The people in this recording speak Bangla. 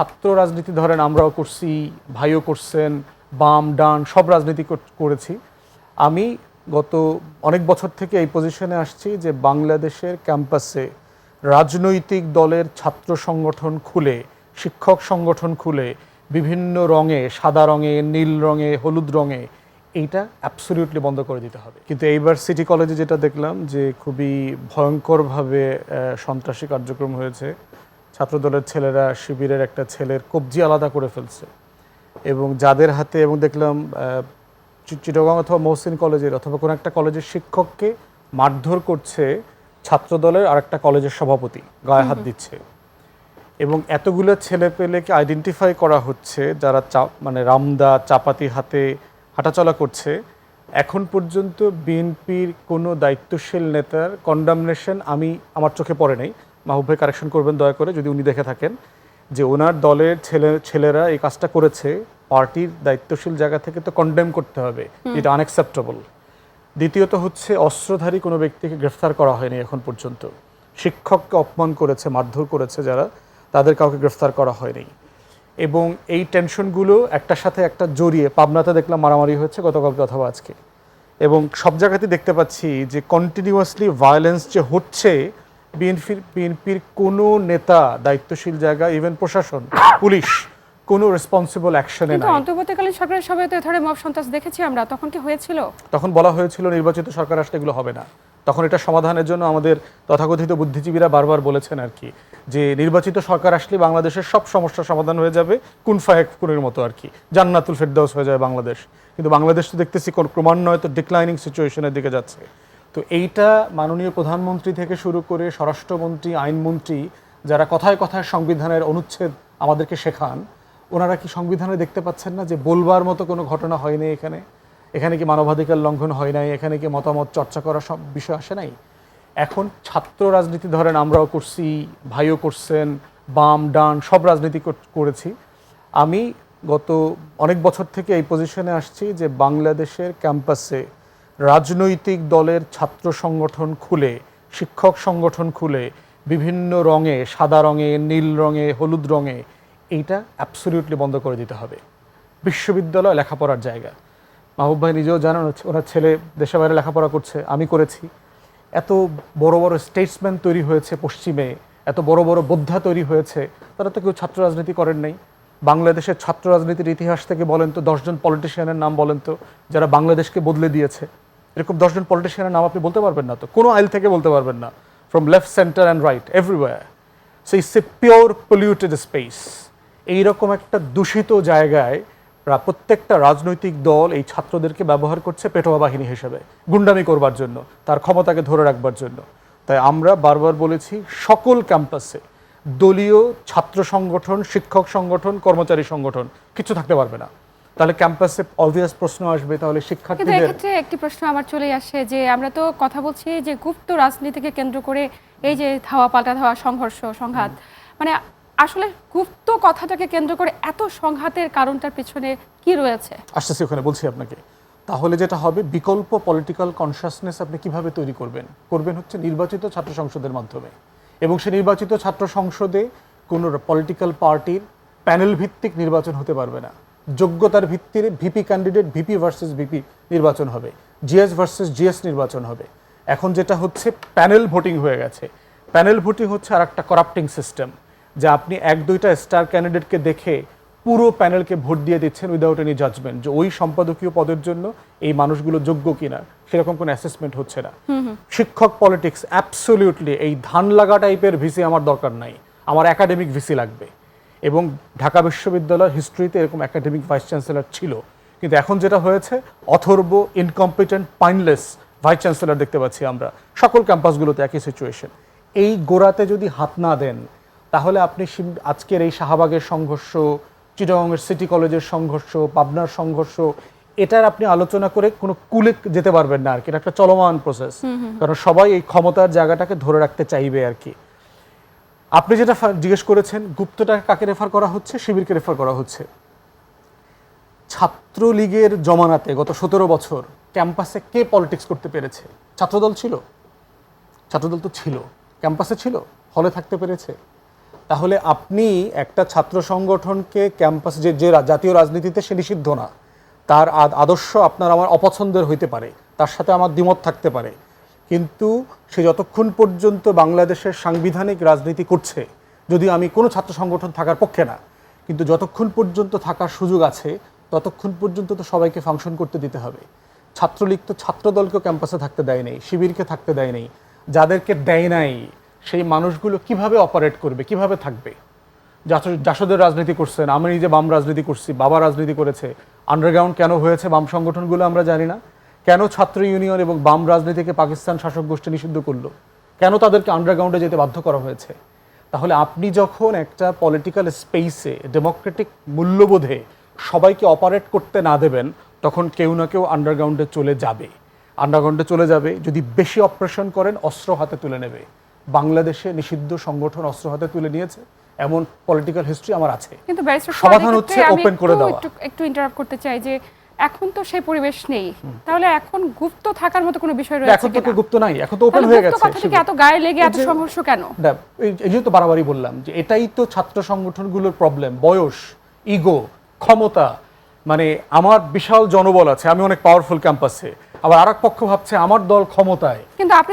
ছাত্র রাজনীতি ধরেন আমরাও করছি, ভাইও করছেন, বাম ডান সব রাজনীতি করেছি। আমি গত অনেক বছর থেকে এই পজিশনে আসছি যে বাংলাদেশের ক্যাম্পাসে রাজনৈতিক দলের ছাত্র সংগঠন খুলে, শিক্ষক সংগঠন খুলে, বিভিন্ন রঙে, সাদা রঙে, নীল রঙে, হলুদ রঙে, এইটা অ্যাবসলিউটলি বন্ধ করে দিতে হবে। কিন্তু এইবার সিটি কলেজে যেটা দেখলাম যে খুবই ভয়ঙ্করভাবে সন্ত্রাসী কার্যক্রম হয়েছে। ছাত্রদলের ছেলেরা শিবিরের একটা ছেলের কবজি আলাদা করে ফেলছে এবং যাদের হাতে, এবং দেখলাম চিটাগং অথবা মহসিন কলেজের অথবা কোনো একটা কলেজের শিক্ষককে মারধর করছে ছাত্রদলের আরেকটা কলেজের সভাপতি, গায়ে হাত দিচ্ছে। এবং এতগুলো ছেলে পেলেকে আইডেন্টিফাই করা হচ্ছে যারা মানে রামদা চাপাতি হাতে হাঁটাচলা করছে। এখন পর্যন্ত বিএনপির কোনো দায়িত্বশীল নেতার কন্ডামনেশন আমার চোখে পড়ে নাই। মাহবুব ভাই কারেকশন করবেন দয়া করে যদি উনি দেখে থাকেন, যে ওনার দলের ছেলেরা এই কাজটা করেছে, পার্টির দায়িত্বশীল জায়গা থেকে তো কন্ডেম করতে হবে, এটা আনএক্সেপ্টেবল। দ্বিতীয়ত হচ্ছে অস্ত্রধারী কোনো ব্যক্তিকে গ্রেফতার করা হয়নি এখন পর্যন্ত। শিক্ষককে অপমান করেছে, মারধর করেছে যারা, তাদের কাউকে গ্রেফতার করা হয়নি। এবং এই টেনশনগুলো একটার সাথে একটা জড়িয়ে, পাবনাতে দেখলাম মারামারি হয়েছে গতকালকে অথবা আজকে, এবং সব জায়গাতেই দেখতে পাচ্ছি যে কন্টিনিউয়াসলি ভায়োলেন্স যে হচ্ছে। বিএনপির কোনো নেতা দায়িত্বশীল জায়গা, ইভেন প্রশাসন, পুলিশ কোনো রেসপন্সিবল অ্যাকশনে নাই। অন্তর্বর্তীকালীন সরকারের সবাই তো ধরে মব সন্ত্রাস দেখেছি আমরা, তখন কি হয়েছিল? তখন বলা হয়েছিল নির্বাচিত সরকার আসলে এগুলো হবে না। তখন এটা সমাধানের জন্য আমাদের তথাকথিত বুদ্ধিজীবীরা বারবার বলেছেন আর কি, যে নির্বাচিত সরকার আসলে বাংলাদেশের সব সমস্যার সমাধান হয়ে যাবে, কুন ফায়েক কুনের মতো আর কি, জান্নাতুল ফেরদাউস হয়ে যাবে বাংলাদেশ। কিন্তু বাংলাদেশ তো দেখতেছি ক্রমান্বয়ে তো ডিক্লাইনিং সিচুয়েশনের দিকে যাচ্ছে। তো এইটা মাননীয় প্রধানমন্ত্রী থেকে শুরু করে স্বরাষ্ট্রমন্ত্রী, আইনমন্ত্রী, যারা কথায় কথায় সংবিধানের অনুচ্ছেদ আমাদেরকে শেখান, ওনারা কি সংবিধানে দেখতে পাচ্ছেন না যে বলবার মতো কোনো ঘটনা হয়নি এখানে? এখানে কি মানবাধিকার লঙ্ঘন হয় নাই? এখানে কি মতামত চর্চা করার সব বিষয় আসে নাই? এখন ছাত্র রাজনীতি ধরেন আমরাও করছি, ভাইও করছেন, বাম ডান সব রাজনীতি করেছি। আমি গত অনেক বছর থেকে এই পজিশনে আসছি যে বাংলাদেশের ক্যাম্পাসে রাজনৈতিক দলের ছাত্র সংগঠন খুলে, শিক্ষক সংগঠন খুলে, বিভিন্ন রঙে, সাদা রঙে, নীল রঙে, হলুদ রঙে, এইটা অ্যাবসলিউটলি বন্ধ করে দিতে হবে। বিশ্ববিদ্যালয় লেখাপড়ার জায়গা। মাহবুব ভাই নিজেও জানান, ওনার ছেলে দেশে বাইরে লেখাপড়া করছে, আমি করেছি। এত বড় বড় স্টেটসম্যান তৈরি হয়েছে পশ্চিমে, এত বড় বড় বোদ্ধা তৈরি হয়েছে, তারা তো কেউ ছাত্র রাজনীতি করেন নাই। বাংলাদেশের ছাত্র রাজনীতির ইতিহাস থেকে বলেন তো 10 জন পলিটিশিয়ানের নাম বলেন তো যারা বাংলাদেশকে বদলে দিয়েছে। এরকম 10 জন পলিটিশিয়ানের নাম আপনি বলতে পারবেন না, তো কোনো আইল থেকে বলতে পারবেন না, from left centre and right everywhere. So it's a pure polluted space. এইরকম একটা দূষিত জায়গায় প্রত্যেকটা রাজনৈতিক দল এই ছাত্রদেরকে ব্যবহার করছে পেটোয়া বাহিনী হিসেবে, গুন্ডামি করবার জন্য, তার ক্ষমতাকে ধরে রাখবার জন্য। তাই আমরা বারবার বলেছি সকল ক্যাম্পাসে দলীয় ছাত্র সংগঠন, শিক্ষক সংগঠন, কর্মচারী সংগঠন কিছু থাকতে পারবে না। তাহলে ক্যাম্পাসে অবভিয়াস প্রশ্ন আসবে, তাহলে শিক্ষার্থীদের। কিন্তু এক্ষেত্রে একটি প্রশ্ন আমার চলে আসে যে আমরা তো কথা বলছি যে গুপ্ত রাজনীতিকে কেন্দ্র করে এই যে ধাওয়া পাল্টা ধাওয়া, সংঘর্ষ, সংঘাত, মানে আসলে গুপ্ত কথাটাকে কেন্দ্র করে এত সংঘাতের কারণটার পিছনে কি রয়েছে? আসতেছি ওখানে, বলছি আপনাকে। তাহলে যেটা হবে, বিকল্প পলিটিক্যাল কনসাসনেস আপনি কিভাবে তৈরি করবেন হচ্ছে নির্বাচিত ছাত্র সংসদের মাধ্যমে। এবং সে নির্বাচিত ছাত্র সংসদে কোনো পলিটিক্যাল পার্টির প্যানেল ভিত্তিক নির্বাচন হতে পারবে না। যোগ্যতার ভিত্তিতে VP candidate, VP versus VP নির্বাচন হবে, জিএস ভার্সেস জিএস নির্বাচন হবে। এখন যেটা হচ্ছে প্যানেল ভোটিং হয়ে গেছে। প্যানেল ভোটিং হচ্ছে আর একটা করাপ্টিং সিস্টেম, যে আপনি 1-2টা স্টার ক্যান্ডিডেটকে দেখে পুরো প্যানেলকে ভোট দিয়ে দিচ্ছেন উইদাউট এনি জাজমেন্ট, যে ওই সম্পাদকীয় পদের জন্য এই মানুষগুলো যোগ্য কিনা, সেরকম কোনো অ্যাসেসমেন্ট হচ্ছে না। শিক্ষক পলিটিক্স অ্যাবসলিউটলি, এই ধান লাগা টাইপের ভিসি আমার দরকার নাই, আমার একাডেমিক ভিসি লাগবে। এবং ঢাকা বিশ্ববিদ্যালয়ের হিস্ট্রিতে এরকম একাডেমিক ভাইস চ্যান্সেলর ছিল, কিন্তু এখন যেটা হয়েছে অথর্ব, ইনকম্পিটেন্ট, পাইনলেস ভাইস চ্যান্সেলর দেখতে পাচ্ছি আমরা সকল ক্যাম্পাসগুলোতে, একই সিচুয়েশন। এই গোড়াতে যদি হাত না দেন, তাহলে আপনি আজকের এই শাহবাগের সংঘর্ষ, চিটাগংয়ের সিটি কলেজের সংঘর্ষ, পাবনার সংঘর্ষ, এটার আপনি আলোচনা করে কোনো কুলে যেতে পারবেন না আর কি। এটা একটা চলমান প্রসেস, কারণ সবাই এই ক্ষমতার জায়গাটাকে ধরে রাখতে চাইবে আর কি। আপনি যেটা জিজ্ঞেস করেছেন, গুপ্তটা কাকে রেফার করা হচ্ছে? শিবিরকে রেফার করা হচ্ছে। ছাত্রলীগের জমানাতে গত 17 বছর ক্যাম্পাসে কে পলিটিক্স করতে পেরেছে? ছাত্রদল ছিল? ছাত্রদল তো ছিল, ক্যাম্পাসে ছিল, হলে থাকতে পেরেছে? তাহলে আপনি একটা ছাত্র সংগঠনকে ক্যাম্পাস যে যে জাতীয় রাজনীতিতে সে নিষিদ্ধ না, তার আদর্শ আপনার আমার অপছন্দের হইতে পারে, তার সাথে আমার দ্বিমত থাকতে পারে, কিন্তু সে যতক্ষণ পর্যন্ত বাংলাদেশের সাংবিধানিক রাজনীতি করছে, যদিও আমি কোনো ছাত্র সংগঠন থাকার পক্ষে না, কিন্তু যতক্ষণ পর্যন্ত থাকার সুযোগ আছে ততক্ষণ পর্যন্ত তো সবাইকে ফাংশন করতে দিতে হবে। ছাত্রলীগ তো ছাত্রদলকে ক্যাম্পাসে থাকতে দেয় নাই, শিবিরকে থাকতে দেয় নাই, যাদেরকে দেয় নাই সেই মানুষগুলো কিভাবে অপারেট করবে, কিভাবে থাকবে? জাসদের রাজনীতি করছেন, আমি নিজে বাম রাজনীতি করছি, বাবা রাজনীতি করেছে। আন্ডারগ্রাউন্ড কেন হয়েছে বাম সংগঠনগুলো আমরা জানি না। কেন ছাত্র ইউনিয়ন এবং বাম রাজনীতিকে পাকিস্তান শাসক গোষ্ঠী নিষিদ্ধ করলো? কেন তাদেরকে আন্ডারগ্রাউন্ডে যেতে বাধ্য করা হয়েছে? তাহলে আপনি যখন একটা পলিটিক্যাল স্পেসে ডেমোক্রেটিক মূল্যবোধে সবাইকে অপারেট করতে না দেবেন, তখন কেউ না কেউ আন্ডারগ্রাউন্ডে চলে যাবে। আন্ডারগ্রাউন্ডে চলে যাবে, যদি বেশি অপারেশন করেন অস্ত্র হাতে তুলে নেবে। বাংলাদেশে নিষিদ্ধ সংগঠন অস্ত্র হাতে তুলে নিয়েছে, এমন পলিটিক্যাল হিস্ট্রি আমার আছে। কিন্তু ব্যারিস্টার সমাধান হচ্ছে ওপেন করে দেওয়া। একটু ইন্টারাপ্ট করতে চাই যে এখন তো সেই পরিবেশ নেই, তাহলে এখন গুপ্ত থাকার মতো কোনো বিষয় রয়েছে এখন তো কিনা? গুপ্ত নাই, এখন তো ওপেন হয়ে গেছে। কথাটিকে এত গায়ে লেগে এত সংঘর্ষ কেন? এই যে তো বারবারই বললাম যে এটাই তো ছাত্র সংগঠনগুলোর প্রবলেম। বয়স, ইগো, ক্ষমতা, মানে আমার বিশাল জনবল আছে, আমি অনেক পাওয়ারফুল ক্যাম্পাসে, আবার আরেক পক্ষ ভাবছে আমার দল ক্ষমতায়। কিন্তু আপনি